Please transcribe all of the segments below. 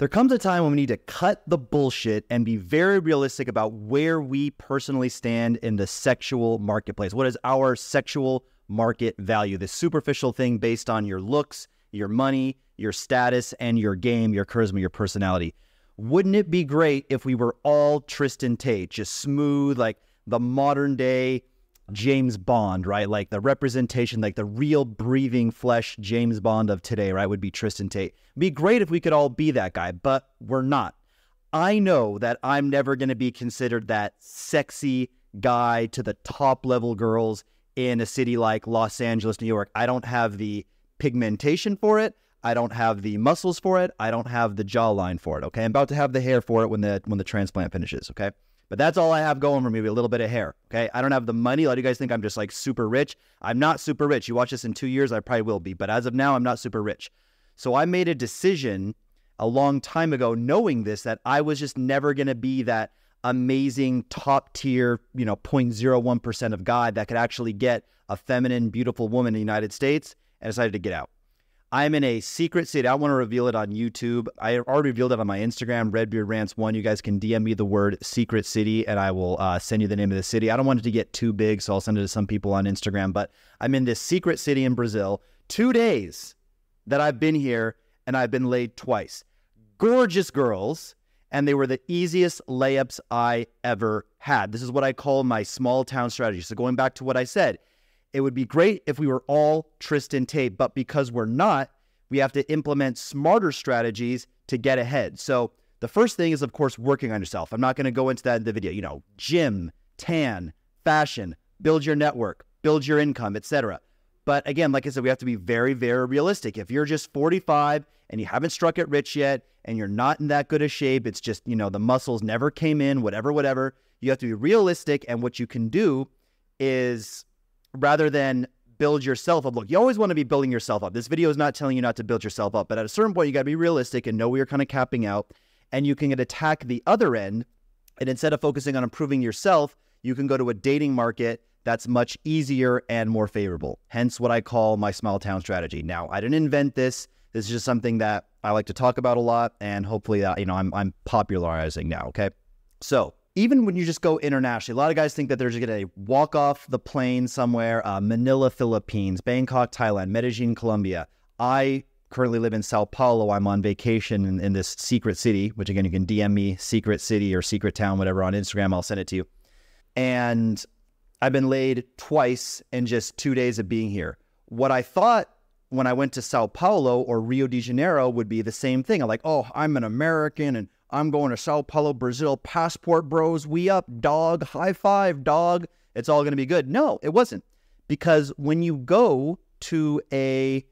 There comes a time when we need to cut the bullshit and be very realistic about where we personally stand in the sexual marketplace. What is our sexual market value? This superficial thing based on your looks, your money, your status, and your game, your charisma, your personality. Wouldn't it be great if we were all Tristan Tate, just smooth, like the modern day James Bond, right? Like the representation, like the real breathing flesh James Bond of today, right, would be Tristan Tate. It'd be great if we could all be that guy, but we're not. I know that I'm never going to be considered that sexy guy to the top level girls in a city like Los Angeles, New York. I don't have the pigmentation for it. I don't have the muscles for it. I don't have the jawline for it, okay? I'm about to have the hair for it when the transplant finishes, okay? But that's all I have going for me, a little bit of hair, okay? I don't have the money. A lot of you guys think I'm just like super rich. I'm not super rich. You watch this in 2 years, I probably will be. But as of now, I'm not super rich. So I made a decision a long time ago, knowing this, that I was just never going to be that amazing top tier, 0.01% of guy that could actually get a feminine, beautiful woman in the United States, and decided to get out. I'm in a secret city. I don't want to reveal it on YouTube. I already revealed it on my Instagram, RedbeardRants1. You guys can DM me the word secret city and I will send you the name of the city. I don't want it to get too big, so I'll send it to some people on Instagram. But I'm in this secret city in Brazil. 2 days that I've been here and I've been laid twice. Gorgeous girls, and they were the easiest layups I ever had. This is what I call my small town strategy. So going back to what I said, it would be great if we were all Tristan Tate, but because we're not, we have to implement smarter strategies to get ahead. So the first thing is, of course, working on yourself. I'm not going to go into that in the video. Gym, tan, fashion, build your network, build your income, etc. But again, like I said, we have to be very, very realistic. If you're just 45 and you haven't struck it rich yet and you're not in that good a shape, it's just, the muscles never came in, whatever, you have to be realistic. And what you can do is, rather than build yourself up, look, you always want to be building yourself up. This video is not telling you not to build yourself up, but at a certain point, you got to be realistic and know where you're kind of capping out, and you can attack the other end. And instead of focusing on improving yourself, you can go to a dating market that's much easier and more favorable. Hence what I call my small town strategy. Now, I didn't invent this. This is just something that I like to talk about a lot, and hopefully, I'm popularizing now. Okay, so even when you just go internationally, a lot of guys think that they're just going to walk off the plane somewhere, Manila, Philippines, Bangkok, Thailand, Medellin, Colombia. I currently live in Sao Paulo. I'm on vacation in this secret city, which again, you can DM me secret city or secret town, whatever, on Instagram. I'll send it to you. And I've been laid twice in just 2 days of being here. What I thought when I went to Sao Paulo or Rio de Janeiro would be the same thing. I'm like, oh, I'm an American and I'm going to Sao Paulo, Brazil, passport bros, we up, dog, high five, dog. It's all going to be good. No, it wasn't. Because when you go to a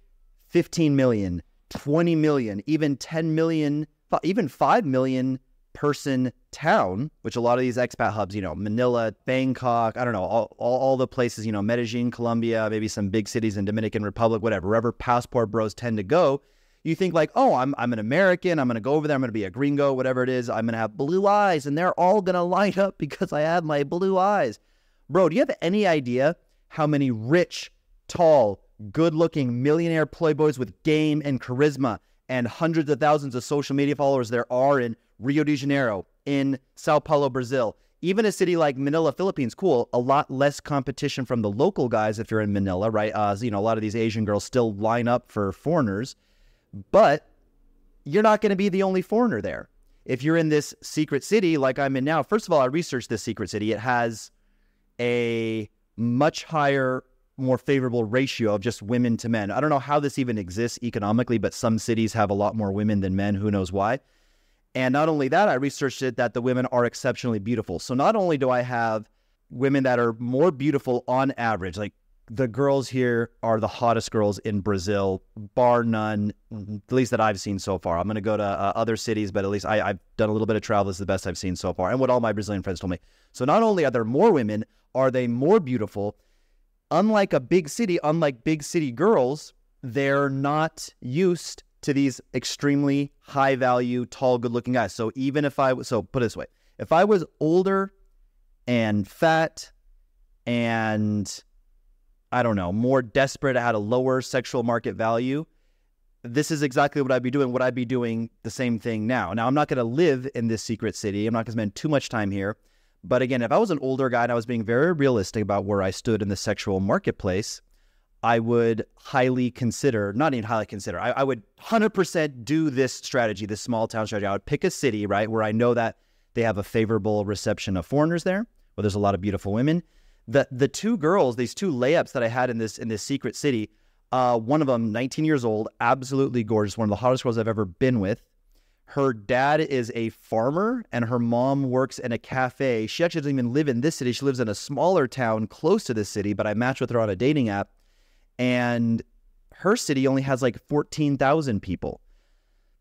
15 million, 20 million, even 10 million, even 5 million person town, which a lot of these expat hubs, Manila, Bangkok, I don't know, all the places, Medellin, Colombia, maybe some big cities in Dominican Republic, wherever passport bros tend to go, you think like, oh, I'm an American, I'm going to go over there, I'm going to be a gringo, whatever it is, I'm going to have blue eyes, and they're all going to line up because I have my blue eyes. Bro, do you have any idea how many rich, tall, good-looking millionaire playboys with game and charisma and hundreds of thousands of social media followers there are in Rio de Janeiro, in Sao Paulo, Brazil? Even a city like Manila, Philippines, cool, a lot less competition from the local guys if you're in Manila, right? A lot of these Asian girls still line up for foreigners. But you're not going to be the only foreigner there. If you're in this secret city like I'm in now, first of all, I researched this secret city. It has a much higher, more favorable ratio of just women to men. I don't know how this even exists economically, but some cities have a lot more women than men. Who knows why? And not only that, I researched it that the women are exceptionally beautiful. So not only do I have women that are more beautiful on average, like the girls here are the hottest girls in Brazil, bar none, at least that I've seen so far. I'm going to go to other cities, but at least I've done a little bit of travel. This is the best I've seen so far, and what all my Brazilian friends told me. So not only are there more women, are they more beautiful. Unlike a big city, unlike big city girls, they're not used to these extremely high value, tall, good looking guys. So even if put it this way, if I was older and fat and I don't know, more desperate, had a lower sexual market value, this is exactly what I'd be doing. Would I be doing the same thing now? Now, I'm not going to live in this secret city. I'm not going to spend too much time here. But again, if I was an older guy and I was being very realistic about where I stood in the sexual marketplace, I would highly consider, not even highly consider, I would 100% do this strategy, this small town strategy. I would pick a city, right, where I know that they have a favorable reception of foreigners there, where there's a lot of beautiful women. The two girls, these two layups that I had in this secret city, one of them, 19 years old, absolutely gorgeous, one of the hottest girls I've ever been with. Her dad is a farmer and her mom works in a cafe. She actually doesn't even live in this city. She lives in a smaller town close to this city, but I matched with her on a dating app. And her city only has like 14,000 people.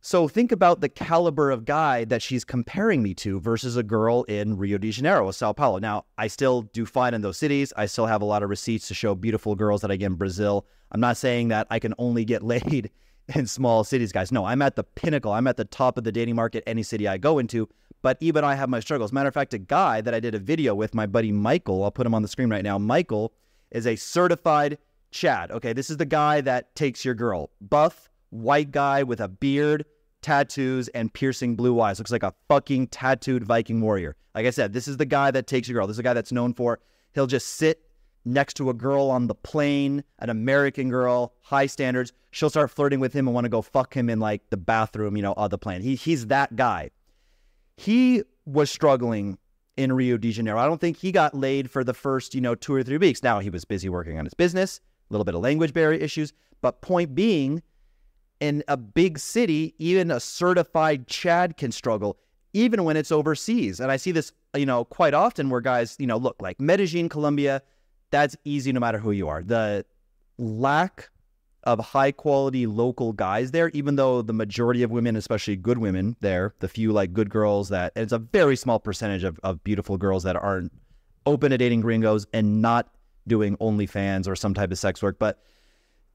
So think about the caliber of guy that she's comparing me to versus a girl in Rio de Janeiro or Sao Paulo. Now, I still do fine in those cities. I still have a lot of receipts to show beautiful girls that I get in Brazil. I'm not saying that I can only get laid in small cities, guys. No, I'm at the pinnacle. I'm at the top of the dating market, any city I go into. But even I have my struggles. Matter of fact, a guy that I did a video with, my buddy Michael, I'll put him on the screen right now. Michael is a certified Chad. Okay, this is the guy that takes your girl. Buff, white guy with a beard, tattoos, and piercing blue eyes. Looks like a fucking tattooed Viking warrior. Like I said, this is the guy that takes your girl. This is the guy that's known for, he'll just sit next to a girl on the plane, an American girl, high standards. She'll start flirting with him and want to go fuck him in like the bathroom, on the plane. He's that guy. He was struggling in Rio de Janeiro. I don't think he got laid for the first, 2 or 3 weeks. Now he was busy working on his business, a little bit of language barrier issues. But point being, in a big city, even a certified Chad can struggle, even when it's overseas. And I see this, quite often where guys, look, like Medellin, Colombia, that's easy no matter who you are. The lack of high quality local guys there, even though the majority of women, especially good women there, the few like good girls that, and it's a very small percentage of beautiful girls that aren't open to dating gringos and not doing OnlyFans or some type of sex work, but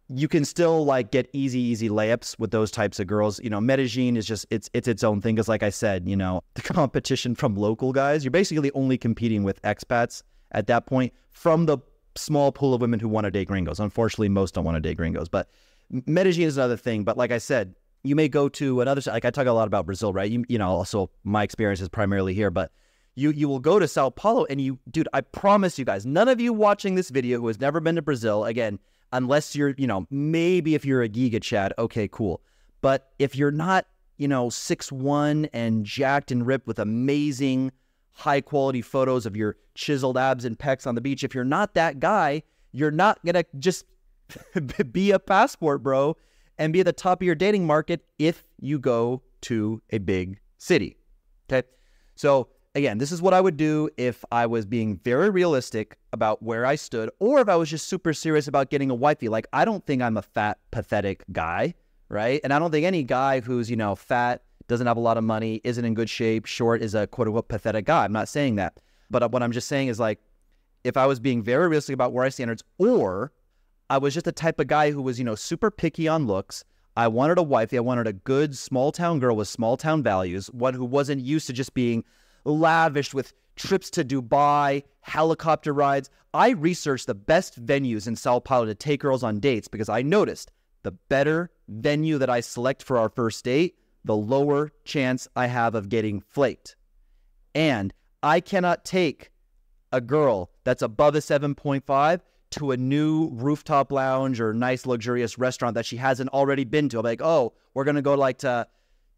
you can still like get easy layups with those types of girls. Medellin is just, it's its own thing. Because like I said, the competition from local guys, you're basically only competing with expats at that point from the small pool of women who want to date gringos. Unfortunately, most don't want to date gringos, but Medellin is another thing. But like I said, you may go to another, like I talk a lot about Brazil, right? Also my experience is primarily here, but you will go to Sao Paulo and dude, I promise you guys, none of you watching this video who has never been to Brazil, again, unless you're, maybe if you're a Giga Chad, okay, cool. But if you're not, 6'1" and jacked and ripped with amazing high quality photos of your chiseled abs and pecs on the beach, if you're not that guy, you're not going to just be a passport, bro, and be at the top of your dating market if you go to a big city. Okay. So again, this is what I would do if I was being very realistic about where I stood, or if I was just super serious about getting a wifey. Like, I don't think I'm a fat, pathetic guy, right? And I don't think any guy who's, fat, doesn't have a lot of money, isn't in good shape, short, is a quote-unquote pathetic guy. I'm not saying that. But what I'm just saying is, like, if I was being very realistic about where I standards, or I was just the type of guy who was, super picky on looks, I wanted a wifey, I wanted a good small-town girl with small-town values, one who wasn't used to just being lavished with trips to Dubai, helicopter rides. I researched the best venues in Sao Paulo to take girls on dates because I noticed the better venue that I select for our first date, the lower chance I have of getting flaked. And I cannot take a girl that's above a 7.5 to a new rooftop lounge or nice luxurious restaurant that she hasn't already been to. I'm like, oh, we're going to go to,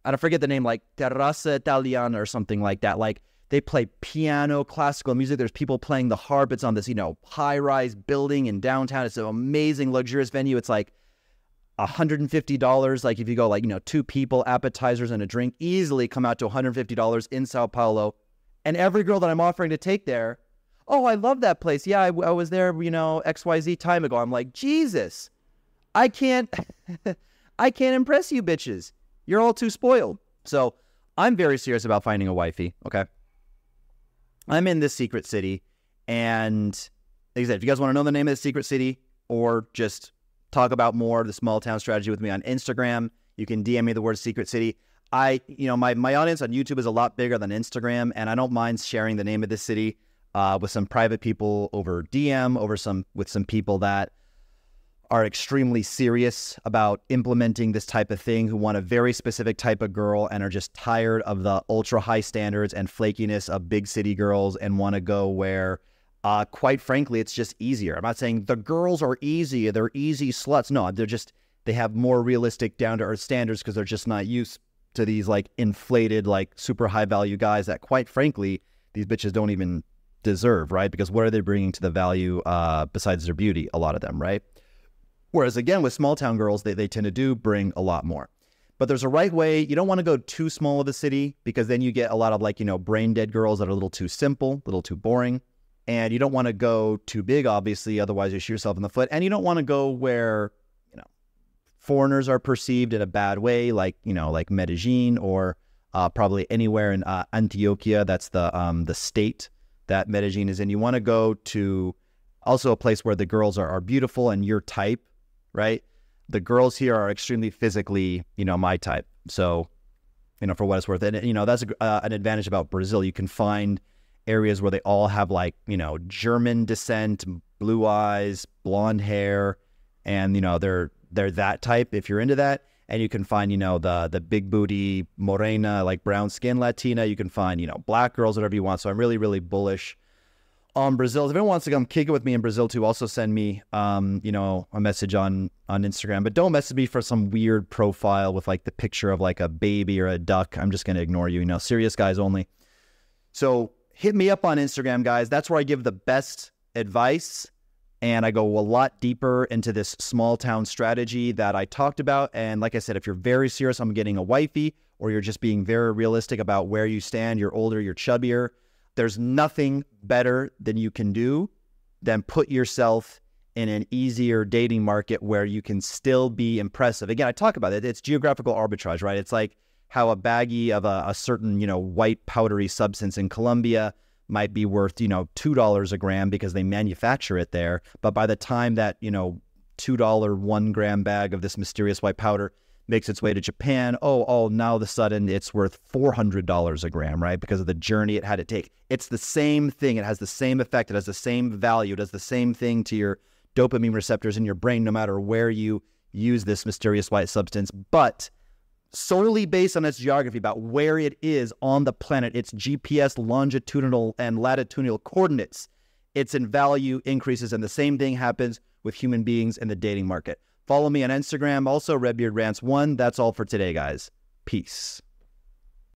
I don't forget the name, like Terraza Italiana or something like that. Like, they play piano, classical music. There's people playing the harp. It's on this, high-rise building in downtown. It's an amazing, luxurious venue. It's like $150. Like, if you go, 2 people, appetizers and a drink, easily come out to $150 in Sao Paulo. And every girl that I'm offering to take there, oh, I love that place. Yeah, I was there, XYZ time ago. I'm like, Jesus, I can't impress you bitches. You're all too spoiled. So I'm very serious about finding a wifey, okay? I'm in this secret city, and like I said, if you guys want to know the name of the secret city or just talk about more of the small town strategy with me on Instagram, you can DM me the word secret city. My audience on YouTube is a lot bigger than Instagram, and I don't mind sharing the name of this city with some private people over DM, with some people that are extremely serious about implementing this type of thing, who want a very specific type of girl and are just tired of the ultra high standards and flakiness of big city girls and want to go where, quite frankly, it's just easier. I'm not saying the girls are easy, they're easy sluts. No, they have more realistic down to earth standards because they're just not used to these like inflated, like super high value guys that, quite frankly, these bitches don't even deserve, right? Because what are they bringing to the value besides their beauty? A lot of them, right? Whereas again, with small town girls, they tend to bring a lot more. But there's a right way. You don't want to go too small of a city because then you get a lot of like, brain dead girls that are a little too simple, a little too boring. And you don't want to go too big, obviously, otherwise you shoot yourself in the foot. And you don't want to go where, foreigners are perceived in a bad way, like Medellin or probably anywhere in Antioquia. That's the state that Medellin is in. You want to go to also a place where the girls are beautiful and your type, right? The girls here are extremely physically, my type. So, for what it's worth. And, that's an advantage about Brazil. You can find areas where they all have like, German descent, blue eyes, blonde hair, and, they're that type if you're into that. And you can find, the big booty morena, like brown skin Latina. You can find, black girls, whatever you want. So I'm really, really bullish on Brazil. If anyone wants to come kick it with me in Brazil too, also send me, a message on Instagram. But don't message me for some weird profile with like the picture of like a baby or a duck. I'm just going to ignore you. Serious guys only. So hit me up on Instagram, guys. That's where I give the best advice. And I go a lot deeper into this small town strategy that I talked about. And like I said, if you're very serious on getting a wifey, or you're just being very realistic about where you stand, you're older, you're chubbier, there's nothing better than you can do than put yourself in an easier dating market where you can still be impressive. Again, I talk about it. It's geographical arbitrage, right? It's like how a baggie of a certain, white powdery substance in Colombia might be worth, $2 a gram because they manufacture it there. But by the time that, $2 1 gram bag of this mysterious white powder makes its way to Japan, now all of a sudden it's worth $400 a gram, right? Because of the journey it had to take. It's the same thing. It has the same effect. It has the same value. It does the same thing to your dopamine receptors in your brain, no matter where you use this mysterious white substance. But solely based on its geography, about where it is on the planet, its GPS longitudinal and latitudinal coordinates, its in value increases. And the same thing happens with human beings in the dating market. Follow me on Instagram, also RedbeardRants1. That's all for today, guys. Peace.